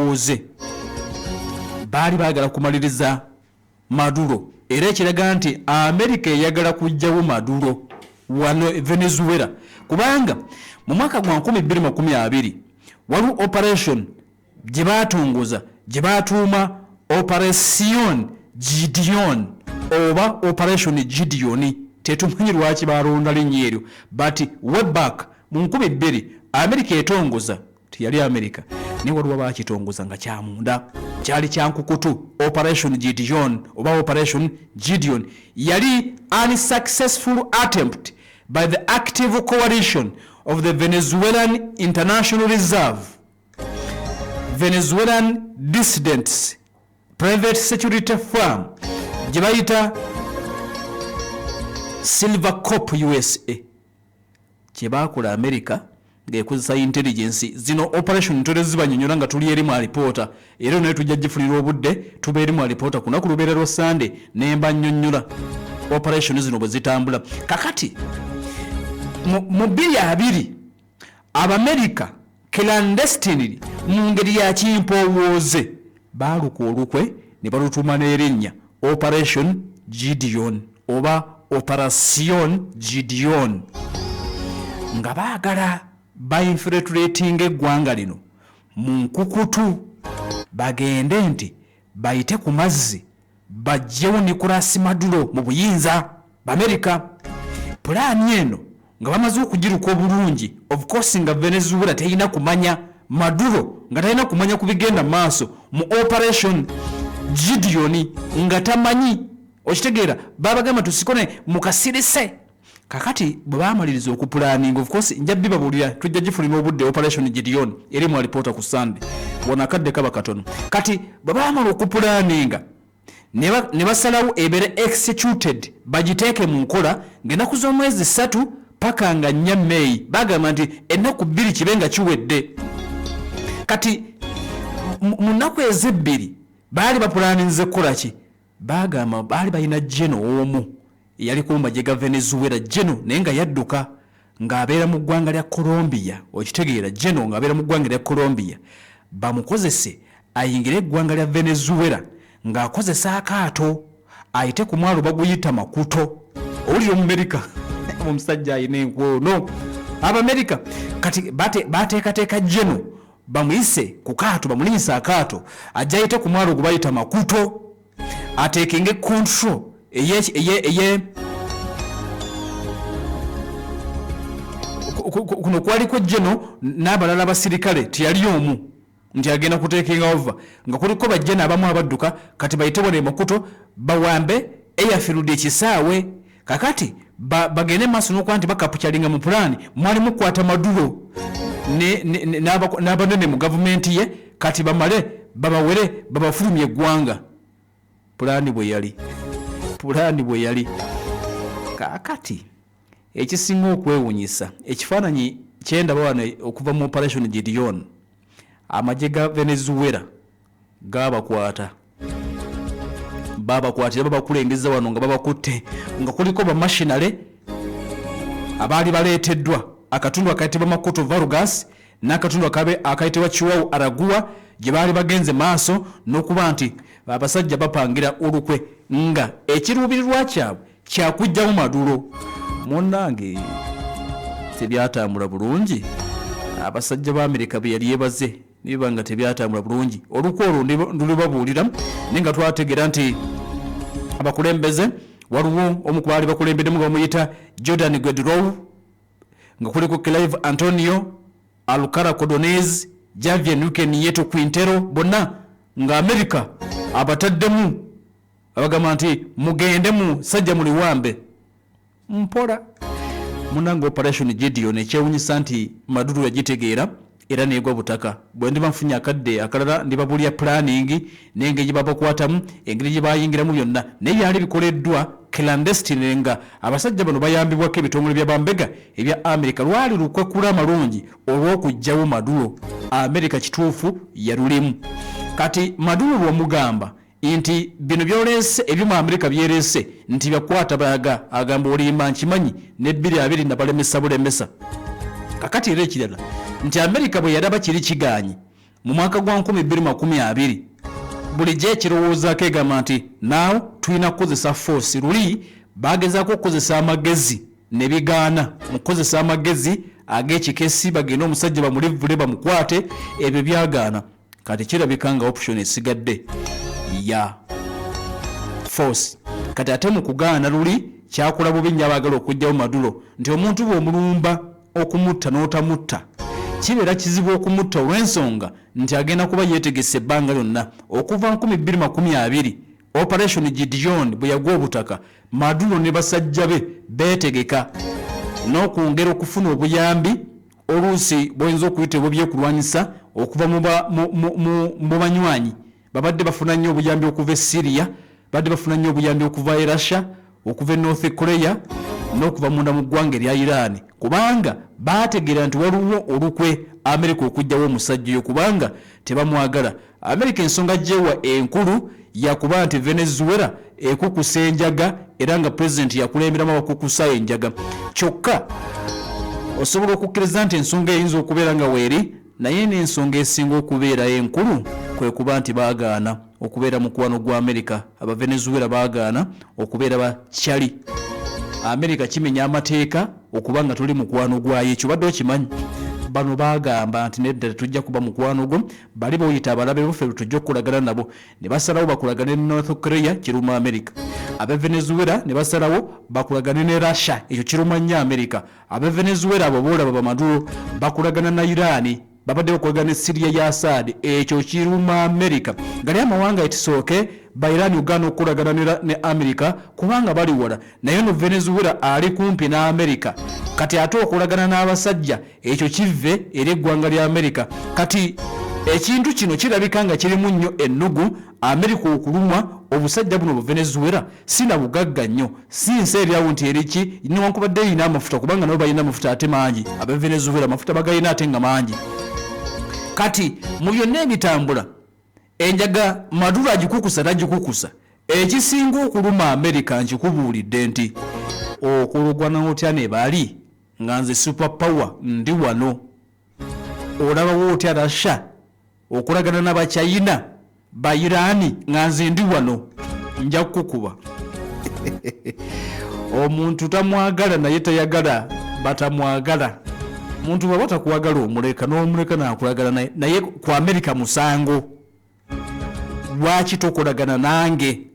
oze baali baagala kumaliriza Maduro era ekiraga nti America eyagala kujjawo Maduro wano Venezuela kubanga mu mwaka gwa 2020 waliwo operation gye baatongoza gye baatuuma Operation Gideon oba Operation Gideon tetumanyi lwaki balonda linnya eryo but way back mu 2020 America etongoza tiyali America ne waliwo baakitongoza nga kyamunda kyali kyankukutu Operation Gideon oba Operation Gideon yali unsuccessful attempt by the active coalition of the Venezuelan International Reserve, Venezuelan dissidents, private security firm, jibayita Silvercorp USA. Kyebakola America ng'ekozesa intelligence zino operation ntole zibanyonyola nga tuli eri mu reporter era ne tujja jifulira obudde tube eri mu reporter kuna ku lubeerero Sunday nemba nnyonnyola operation zino bwe zitambula kakati mu 2020 Abamerika clandestinely mu ngeri ya kimpowooze baaluka olukwe ne balutuma n'erinnya Operation Gideon oba Operation Gideon nga baagala bainfiltrating eggwanga lino mu nkukutu bagende nti bayite ku mazzi bajjewo Nicolas Maduro mu buyinza America pulaani eno nga bamaze okugiruka obulungi of course nga Venezuela teyina kumanya Maduro nga tayina kumanya kubigenda maaso mu Operation Gideon nga tamanyi okitegeera babagamba tusikone mukasirise kakati bwe baamaliriza okupulaninga of course njabbi babulira tujja gifulira obudde Operation Gideon eri mu reporter ku Sunday wona kadde kaba katono kati bwe baamala okupulaninga ne basalawo ebere executed bagiteeke mu nkola ng'ennaku z'omwezi 3 paka nga 4 May bagamba nti ennaku 2 kibenga kiwedde kati mu nnaku ezebbiri baali bapulaninze kukola ki bagamba baali balina jeno omu yali ku majega Venezuela jeno naye nga yadduka ng'abeera mu ggwanga lya Colombia okitegeera jeno ng'abeera mu ggwanga lya Colombia bamukozese ayingire eggwanga lya Venezuela ng'akozesa akaato ayite ku mwalo baguyita Makuto owulira Omumerika omusajja ayina enkwono Abamerika kati bateekateeka jeno bamuyise ku kaato bamulinyisa akaato ajja ayite ku mwalo gubayita Makuto ateekinge control eye kuno kwaliko jeno n'abalala abasirikale tiyali omu nti agenda kuteekinga over nga kuliko bajjena abamu abadduka kati bayitebwa ne Makuto bawambe airfield ekisaawe kakati bagende maaso n'okuba nti bakapucalinga mu pulaani mwali mukwata Maduro n'abanene mu gavumenti ye kati bamale babawere babafulumye eggwanga pulaani bwe yali kakati ekisinga okwewunyisa ekifaananyi kyendaba wano okuva mu Operation Gideon amagye ga Venezuela gabakwatira babakulengeza wano nga babakutte nga kuliko bamashinale abaali baleeteddwa akatundu akayitibwa Makuto Vargas n'akatundu akayitibwa Chihuahua Aragua gye baali bagenze maaso n'okuba nti abasajja bapangira olukwe nga ekiruubirirwa kyabwe kyakujjamu Maduro munnange tebyatambula bulungi abasajja ba Amerika bye yali yebaze niba nga tebyatambula bulungi olukwe olwo ndulibabuulira naye nga twategeera nti abakulembeze waliwo omu ku baali bakulembeddemu nga bamuyita Jordan Guaido nga kuliko Clive Antonio Alcara Cordonez Javier Nuque Nieto Quintero bonna nga Amerika abataddemu abagamba nti mugendemu sajja muli wambe mpola munanga Operation Gideon ekyewunyisa nti Maduro yagitegeera era neegwa butaka bwe ndi bafunye akadde akalala ndibabulya planning n'engeri babakwatamu engeri gye bayingiramu byonna naye byali bikoleddwa clandestine nga abasajja bano bayambibwako ebitongole bya bambega ebya America lwali lukwekula amalungi olw'okujjawo Maduro America kituufu yalulimu kati Maduro lw'omugamba nti bino byolese ebyo mu America byerese nti byakwata bayaga agamba olimba nkimanyi ne 2 na balemesa bulemesa kakati era ekirala nti America bwe yadaba kiri kiganyi mu mwaka gwa 2020 bulijjo ekirowoozaako egamba nti naawe tulina kukozesa force. Luli bagezaako okukozesa amagezi ne bigaana mu kukozesa amagezi ag'ekikesi bagenda omusajja bamulivule bamukwate, ebyo byagaana. Kati kirabika nga option esigadde ya force. Kati ate mu kugaana Luli kyakola bubi nnyo abaagala okugyawo Maduro nti omuntu bw'omulumba okumutta n'otamutta kibeera kizibu okumutta olw'ensonga nti agenda kuba yeetegese ebbanga lyonna. Okuva 2020 Operation Gideon bwe yagwa obutaka, Maduro ne basajja be beetegeka n'okwongera okufuna obuyambi oluusi bw'oyinza okuyita obw'ebyekulwanyisa okuva mu banywanyi. Babadde bafuna nnyo obuyambi okuva e Syria, badde bafuna nnyo obuyambi okuva e Russia, okuva e North Korea n'okuva munda mu ggwanga erya Iran, kubanga baategeera nti waliwo olukwe Amerika okugyawo omusajja oyo kubanga tebamwagala. Amerika ensonga gyewa enkulu yakuba nti Venezuela ekukusa enjaga era nga president yakulemberamu abakukusa enjaga. Kyokka osobola okukkiriza nti ensonga eyinza okubeera nga weeri, naye n'ensonga esinga okubeera enkulu kwe kuba nti baagaana okubeera mukwano gwa Amerika. Aba Venezuela baagaana okubeera bakyali. Amerika kimenya amateeka okuba nga tuli mukwano gwayo, ekyo badde okimanyi. Bano bagamba nti nedda tujja kuba mukwano gwo, bali boyita abalabe baffe tujja okulagana nabo, ne basalawo bakulagane ne North Korea, kiruma Amerika. Abe Venezuela ne basalawo bakulagane ne Russia, ekyo kiruma nnyo Amerika. Abe Venezuela abo boolaba ba Maduro bakulagana na Iran, babadde bakulagana ne Syria ya Assad, ekyo kiruma Amerika. Gali amawanga etisooke ba Iran Uganda okulagana ne Amerika kubanga bali wala, naye no Venezuela ali kumpi na Amerika. Kati ate okulagana n'abasajja ekyo kive eri eggwanga lya Amerika. Kati ekintu kino kirabika nga kirimu nnyo ennugu Amerika okulumwa obusajja buno bu Venezuela sina bugagga nnyo, si nsi eryawo nti eriki newankubadde erina amafuta kubanga nabo balina amafuta ate mangi. Abe Venezuela amafuta bagalina ate nga mangi. Kati mu byonna ebitambula enjaga Maduro agikukusa tagikukusa, ekisinga okuluma Amerika nkikubuulidde nti okulugwana otya ne bali nga nze super power ndi wano, olabawo otya Russia okulagana n'Abachina ba Irani nga nze ndi wano, nja kukukuba. Omuntu tamwagala naye tayagala batamwagala. Muntu bw'aba takuwagala omuleka n'omuleka n'akulagala naye ku Amerika musango. Lwaki tokolagana nange?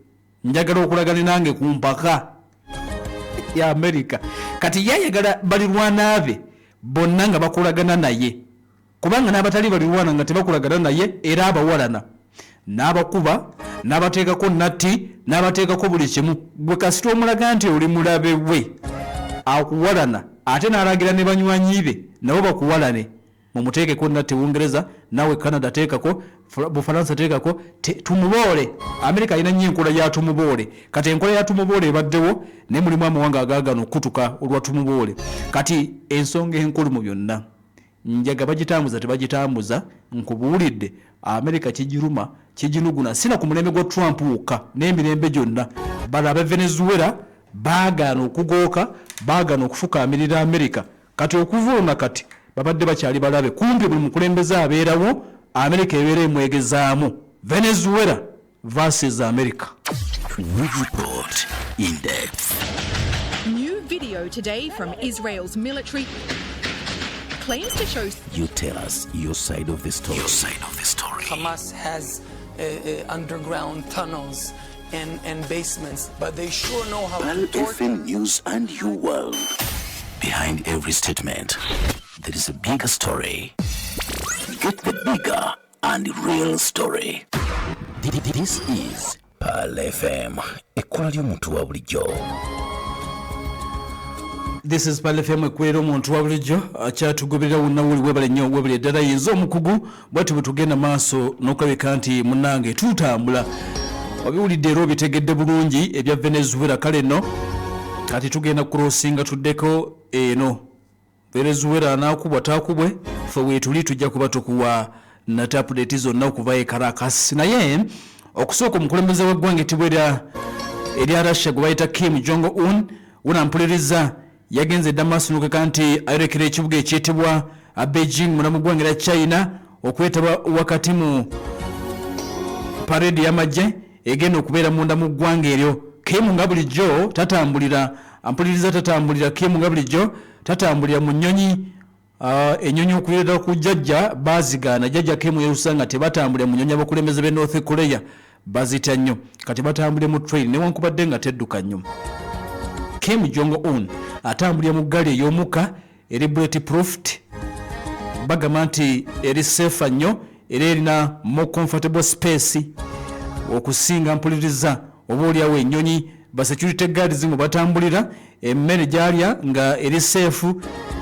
Njagala okulagana nange ku mpaka ya Amerika. Kati yayagala balirwana be bonna nga bakolagana naye, kubanga n'abatali balirwana nga tebakolagana naye era abawalana n'abakuba n'abateekako natti n'abateekako buli kimu. Gwe kasita omulaga nti oli mulabe we akuwalana ate n'alagira ne banywanyi be nabo bakuwalane, mumuteekeko natti Bungereza, nawe Canada teekako, Bufaransa teekako, tumuboole. Amerika alina nnyo enkola ya tumuboole. Kati enkola ya tumuboole ebaddewo ne mulimu amawanga agaagana okutuka olwa tumuboole. Kati ensonga enkulu mu byonna njaga bagitambuza tebagitambuza, nkubuulidde Amerika kijiruma kijinuguna sina ku mulembe gwa Trump wokka n'emirembe gyonna. Balabe Venezuela baagaana okugooka, baagaana okufukaamirira Amerika. Kati okuvuuna kati babadde bakyali balabe, kumpi buli mukulembeze abeerawo Amerika ebeera emwegezaamu. Venezuela versus America. Report in depth. New video today from Israel's military claims to show. You tell us your side of the story. Your side of the story. Hamas has underground tunnels and basements, but they sure know how Pal to torture. FM News and You World. Behind every statement, there is a bigger story. Get the bigger and real story. This is Pal FM. Ekkola ly'omuntu wa bulijjo. This is Pal FM ekwera omuntu wa bulijjo akyatugoberera wonna wuli webale nnyo webale eddala yinza omukugu bwati bwe tugenda maaso n'okulabika nti munnange tutambula. Wabiwulidde era obitegedde bulungi ebya Venezuela. Kale nno kati tugenda kurosinga tuddeko eno Venezuela anaakubwa taakubwe, ffe weetuli tujja kuba tukuwa nate update zonna okuva e Caracas. Naye okusooka omukulembeze w'eggwanga ettibwa erya Russia gwe bayita Kim Jong-un wunampuliriza yagenze dda maaso n'okeka nti ayolekera ekibuga ekiyitibwa Beijing muna mu ggwanga erya China okwetaba wakati mu parade y'amagye egenda okubeera munda mu ggwanga eryo. Kim nga bulijjo tatambulira ampuliriza tatambulira Kim nga bulijjo tatambulira mu nnyonyi ennyonyi okuleeta ku jjajja bazigaana jjajja Kim yerusanga tebatambulira mu nnyonyi abakulembeze b'e North Korea bazita nnyo kati batambulire mu train newankubadde nga tedduka nnyo. Kim Jong-un atambulira mu ggaali ey'omukka eri bulletproof bagamba nti eri safe nnyo era erina more comfortable space okusinga mpuliriza oba oliawo ennyonyi ba security guards ngo batambulira emmere gyalya nga eri safe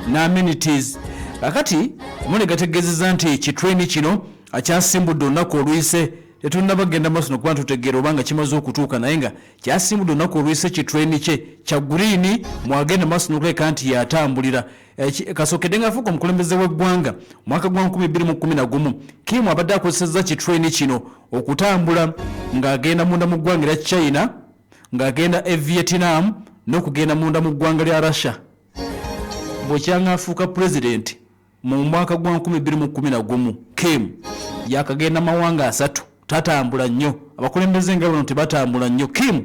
n'amenities. Kakati omuli gategeezezza nti kitraini kino akyasimbudde olunaku oluyise tetunnabagenda maaso nokuba tutegeera obanga kimaze okutuuka naye nga kyasimbudde olunaku oluyise kitraini kye kya guliini mwagenda maaso nokuleka nti yatambulira. Kasookedde ng'afuuka omukulembeze w'eggwanga mwaka gwa 2011 Kim abadde akozesezza kitraini kino okutambula ng'agenda munda mu ggwanga lya China ng'agenda e Vietnam n'okugenda munda mu ggwanga lya Russia. Bwekyanga afuuka president mu mwaka gwa 2011 Kim yakagenda mawanga 3 tatambula nnyo abakulembeze nga bano tebatambula nnyo. Kim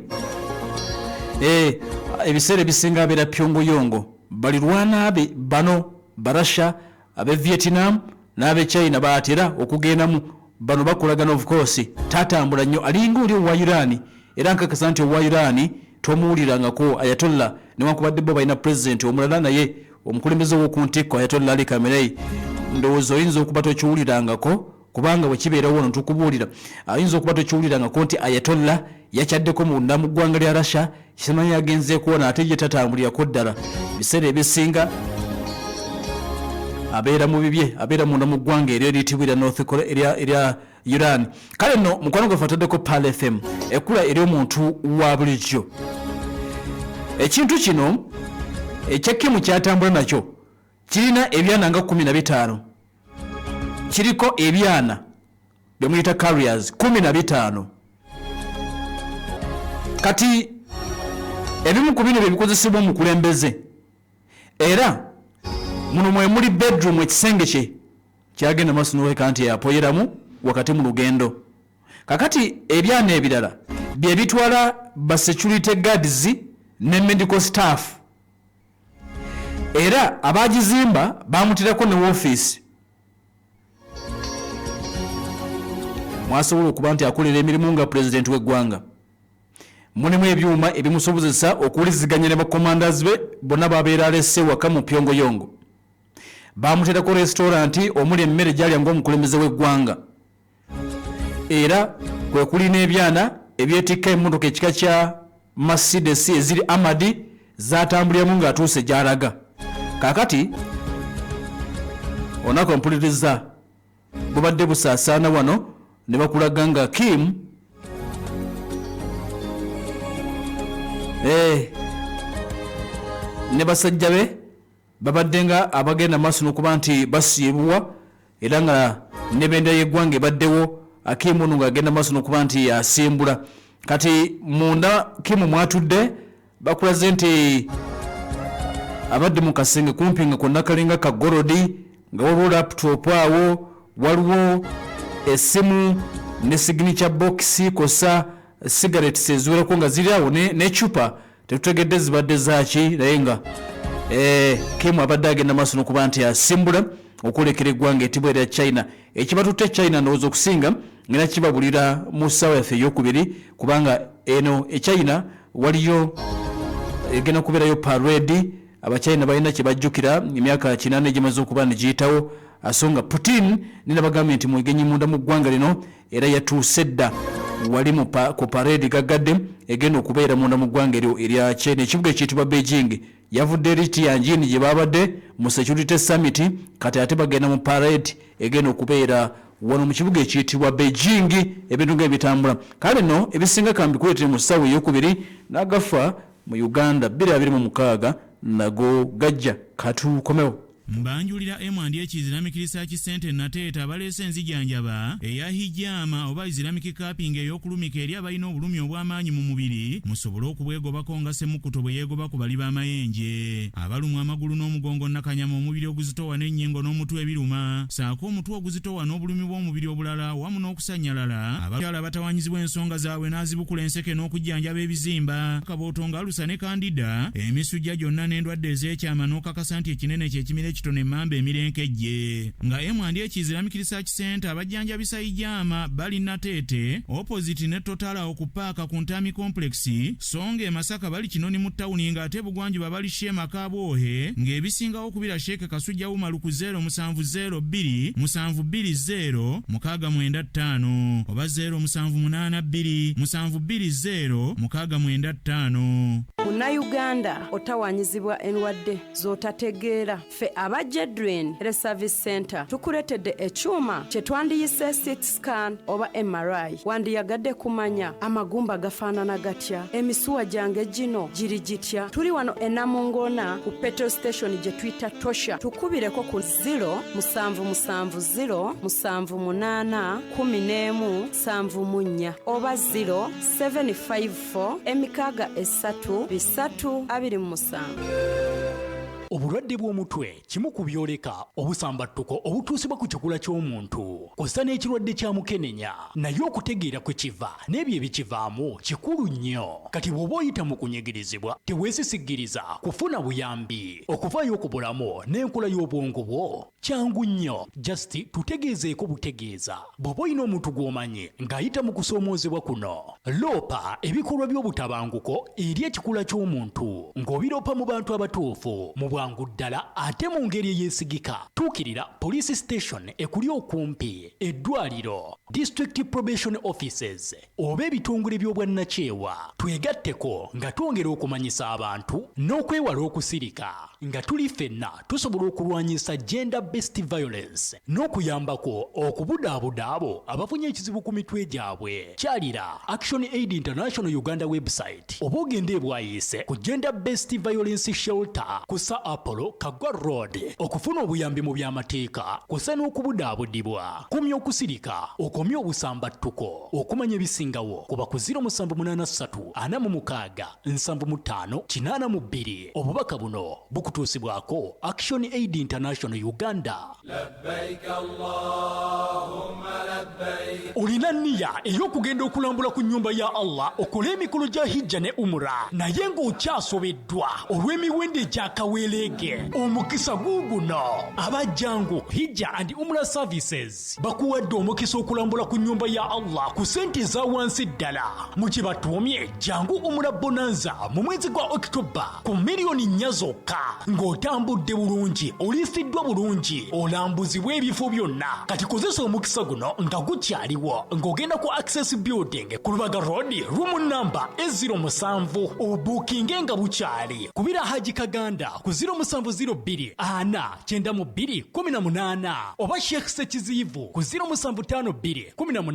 ebiseera ebisinga abeera Pyongyang balirwana abe bano Barussia abe Vietnam n'abe China baatera okugendamu bano bakolagana of course tatambula nnyo alinga oli owa Iran era nkakasa nti owa Iran tomuwulirangako Ayatollah newankubadde bo balina president omulala naye omukulembeze w'okuntikko Ayatollah Ali Khamenei ndowooza oyinza okuba tokiwulirangako kubanga bwekibeerawo ono tukubuulira ayinza okuba tokiwulirangako nti Ayatollah yakyaddeko munda mu ggwanga lya Russia kimanyi agenze kuwona ate ye tatambulirako ddala biseera ebisinga abeera mu bibye abeera munda mu ggwanga eryo eriyitibwa North Korea erya Iran. Kale nno mukwano gwe fataddeko Pal FM ekkula ery'omuntu wa bulijjo. Ekintu kino ekya Kim kyatambula nakyo kirina ebyana nga 15 kiriko ebyana byemuyita carriers 15 kati ebimu ku bino byebikozesebwa mu kulembeze era muno mwe muli bedroom ekisenge kye kyagenda maaso n'oleka nti yapoyeramu wakati mu lugendo. Kakati ebyana ebirala bye bitwala ba security guards ne medical staff era abagizimba bamutirako ne office mwasobola okuba nti akolera emirimu nga president w'eggwanga. Mulimu ebyuma ebimusobozesa okuwuliziganya ne bacommanders be bonna babeera alesse waka mu Pyongyang. Bamuterako restaurant omuli emmere gyalya ng'omukulembeze w'eggwanga era kwe kuli n'ebyana ebyetikka emmotoka ekika kya Mercedes eziri Amadi zatambuliramu ng'atuuse gy'alaga. Kakati onako mpuliriza bubadde busaasaana wano ne bakulaga nga Kim ne basajja be babadde nga abagenda maaso n'okuba nti basiibulwa era nga n'ebendera y'eggwanga ebaddewo Kim ono ng'agenda maaso n'okuba nti yasimbula. Kati munda Kim mwatudde bakulaze nti abadde mu kasenge kumpi nga konna kalinga kagorodi nga waliwo laptop awo waliwo essimu ne signature box kosa cigarettes eziwerako nga ziri awo n'ecupa tetutegedde zibadde zaaki naye nga Kim abadde agenda maaso n'okuba nti asimbula okulekera eggwanga ettibwa erya China. Ekibatutte China ndowooza okusinga ngera kibabulira mu ssaawa yaffe ey'okubiri kubanga eno China waliyo egenda kubeerayo parade abachina balina kibajjukira emyaka 8 egimaze okuba ne giyitawo asonga Putin nina bagambye nti mwegenyi munda mu ggwanga lino era yatuuse dda wali ku parade gagadde egenda okubeera munda mu ggwanga eryo erya China. Ekibuga ekiyitibwa Beijing yavudde eri Tianjin gye babadde mu security summit kati ate bagenda mu parade egenda okubeera wano mu kibuga ekiyitibwa Beijing ebintu ng'ebitambula. Kale nno ebisinga kambi kuleetera mu ssaawa ey'okubiri n'agafa mu Uganda 2026 nago gajja katukomewo. Mbanjulira M&H Islamic Research Center Nateeta baleese enzijanjaba eya hijama oba Islamic cupping ey'okulumika eri abalina obulumi obw'amaanyi mu mubiri musobole okubwegobako nga Ssemukkuto bwe yeegoba ku bali b'amayenje. Abalumwa amagulu n'omugongo nakanyama omubiri oguzitowa n'ennyingo n'omutwe ebiruma saako omutwe oguzitowa n'obulumi bw'omubiri obulala wamu n'okusannyalala. Abakyala abatawanyizibwa ensonga zaabwe n'azibukula enseke n'okujjanjaba ebizimba kabooto nga alusa ne kandida emisujja gyonna n'endwadde ez'ekyama n'okakasa nti ekinene ky'ekimira ekitono emmamba emirenkejje. Nga M&H Islamic Research Center abajjanjabisa hijama bali Nateete opposite ne Totala okupaaka ku Ntami Complex songa e Masaka bali Kinoni mu ttawuni ng'ate Bugwanjuba bali Shema Kabwohe ng'ebisingawo okubira Sheikh Kasujja Umaru ku 0702 720 695 oba 0782 720 695. Munnayuganda otawanyizibwa endwadde z'otategeera ffe aba Jedwin Health Service Center tukuletedde ekyuma kye twandiyise CT scan oba MRI. Wandiyagadde kumanya amagumba gafaanana gatya, emisuwa gyange gino giri gitya. Tuli wano e Namungona ku petrol station gye tuyita Tosha. Tukubireko ku 0770781174 oba 0754 emikaaga 327. Obulwadde bw'omutwe kimu ku byoleka obusambattuko obutuusibwa ku kikula ky'omuntu kw'ossa n'ekirwadde kya mukenenya, naye okutegeera kwe kiva n'ebyo ebikivaamu kikulu nnyo. Kati bw'oba oyita mu kunyigirizibwa teweesisigiriza kufuna buyambi okuvaayo ku bulamu n'enkola y'obwongo bwo kyangu nnyo. Just tutegeezeeko butegeeza. Bw'oba oyina omuntu gw'omanyi ng'ayita mu kusoomoozebwa kuno, loopa ebikolwa by'obutabanguko eri ekikula ky'omuntu ng'obiroopa mu bantu abatuufu mu bwangu ddala ate mu ngeri eyeesigika. Tuukirira police station ekuli okumpi, eddwaliro, district probation offices oba ebitongole by'obwannakyewa. Twegatteko nga twongera okumanyisa abantu n'okwewala okusirika nga tuli ffenna tusobola okulwanyisa gender based violence n'okuyambako okubudaabuda abo abafunye ekizibu ku mitwe gyabwe. Kyalira Action Aid International Uganda website oba ogende ebwayise ku gender based violence shelter kusa Apollo Kagwa Road okufuna obuyambi mu by'amateeka kusa n'okubudaabudibwa. Kumya okusirika, okomya obusambattuko, okumanya ebisingawo kuba ku 0786 obubaka buno bukutuusibwako Action Aid International Uganda. Labbaik Allahumma labbaik. Olina nniya ey'okugenda okulambula ku nnyumba ya Allah okole emikolo gya hijja ne umra naye ng'okyasobeddwa olw'emiwendo egyakawelege. Omukisa guguno abajjangu Hijja and Umrah Services bakuwadde omukisa okulambula ku nnyumba ya Allah ku sente za wansi ddala mu kye batuumye jangu Umrah Bonanza mu mwezi gwa October ku miliyoni 4 zokka. Ng'otambudde bulungi, oliisiddwa bulungi, olambuzibwa ebifo byonna. Kati kozesa omukisa guno nga gukyaliwo ng'ogenda ku Access Building ku Lubaga Road room number 07 obuukinge nga bukyali. Kubira Haji Kaganda ku 0702 492 18 oba Sheikh Sekizivu ku 0752 18